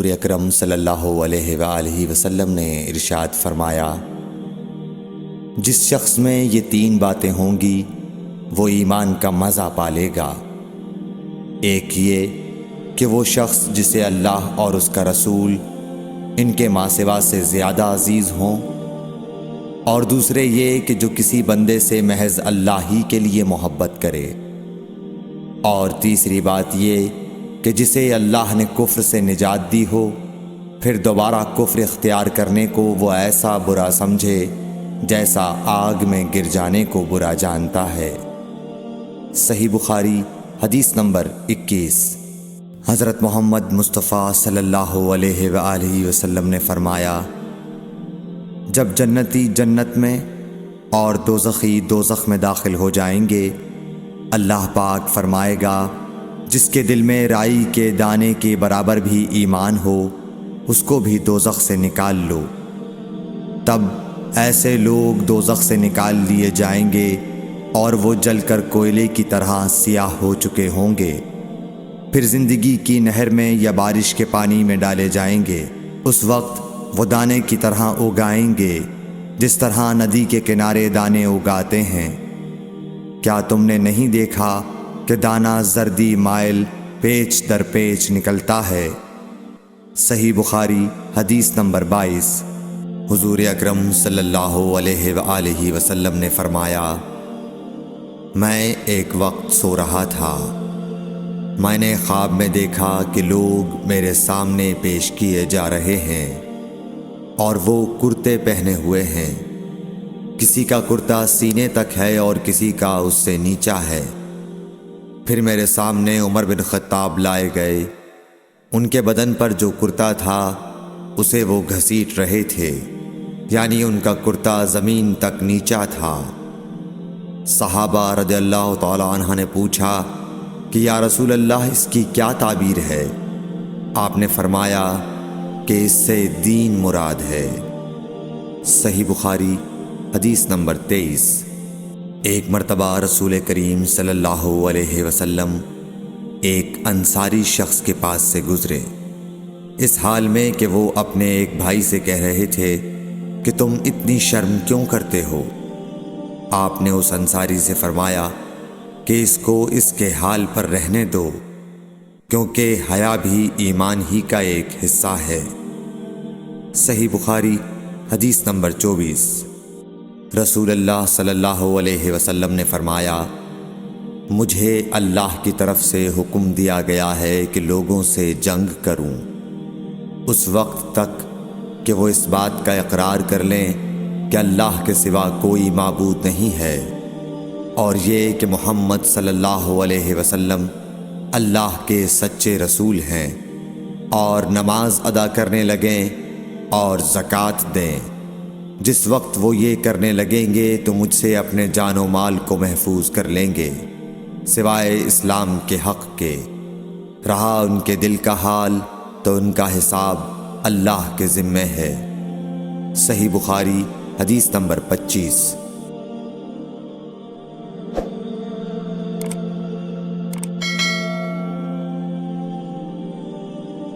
حضور اکرم صلی اللہ علیہ وآلہ وسلم نے ارشاد فرمایا، جس شخص میں یہ 3 باتیں ہوں گی وہ ایمان کا مزہ پالے گا۔ ایک یہ کہ وہ شخص جسے اللہ اور اس کا رسول ان کے ماں سوا سے زیادہ عزیز ہوں، اور دوسرے یہ کہ جو کسی بندے سے محض اللہ ہی کے لیے محبت کرے، اور تیسری بات یہ کہ جسے اللہ نے کفر سے نجات دی ہو، پھر دوبارہ کفر اختیار کرنے کو وہ ایسا برا سمجھے جیسا آگ میں گر جانے کو برا جانتا ہے۔ صحیح بخاری حدیث نمبر 21۔ حضرت محمد مصطفیٰ صلی اللہ علیہ وآلہ وسلم نے فرمایا، جب جنتی جنت میں اور دوزخی دوزخ میں داخل ہو جائیں گے، اللہ پاک فرمائے گا، جس کے دل میں رائی کے دانے کے برابر بھی ایمان ہو اس کو بھی دوزخ سے نکال لو۔ تب ایسے لوگ دوزخ سے نکال لیے جائیں گے اور وہ جل کر کوئلے کی طرح سیاہ ہو چکے ہوں گے، پھر زندگی کی نہر میں یا بارش کے پانی میں ڈالے جائیں گے۔ اس وقت وہ دانے کی طرح اگائیں گے جس طرح ندی کے کنارے دانے اگاتے ہیں۔ کیا تم نے نہیں دیکھا کہ دانہ زردی مائل پیچ در پیچ نکلتا ہے؟ صحیح بخاری حدیث نمبر 22۔ حضور اکرم صلی اللہ علیہ وآلہ وسلم نے فرمایا، میں ایک وقت سو رہا تھا، میں نے خواب میں دیکھا کہ لوگ میرے سامنے پیش کیے جا رہے ہیں اور وہ کرتے پہنے ہوئے ہیں، کسی کا کرتا سینے تک ہے اور کسی کا اس سے نیچا ہے۔ پھر میرے سامنے عمر بن خطاب لائے گئے، ان کے بدن پر جو کرتا تھا اسے وہ گھسیٹ رہے تھے، یعنی ان کا کرتا زمین تک نیچا تھا۔ صحابہ رضی اللہ تعالی عنہ نے پوچھا کہ یا رسول اللہ اس کی کیا تعبیر ہے؟ آپ نے فرمایا کہ اس سے دین مراد ہے۔ صحیح بخاری حدیث نمبر 23۔ ایک مرتبہ رسول کریم صلی اللہ علیہ وسلم ایک انصاری شخص کے پاس سے گزرے، اس حال میں کہ وہ اپنے ایک بھائی سے کہہ رہے تھے کہ تم اتنی شرم کیوں کرتے ہو؟ آپ نے اس انصاری سے فرمایا کہ اس کو اس کے حال پر رہنے دو، کیونکہ حیا بھی ایمان ہی کا ایک حصہ ہے۔ صحیح بخاری حدیث نمبر 24۔ رسول اللہ صلی اللہ علیہ وسلم نے فرمایا، مجھے اللہ کی طرف سے حکم دیا گیا ہے کہ لوگوں سے جنگ کروں اس وقت تک کہ وہ اس بات کا اقرار کر لیں کہ اللہ کے سوا کوئی معبود نہیں ہے، اور یہ کہ محمد صلی اللہ علیہ وسلم اللہ کے سچے رسول ہیں، اور نماز ادا کرنے لگیں اور زکوٰۃ دیں۔ جس وقت وہ یہ کرنے لگیں گے تو مجھ سے اپنے جان و مال کو محفوظ کر لیں گے، سوائے اسلام کے حق کے۔ رہا ان کے دل کا حال تو ان کا حساب اللہ کے ذمے ہے۔ صحیح بخاری حدیث نمبر 25۔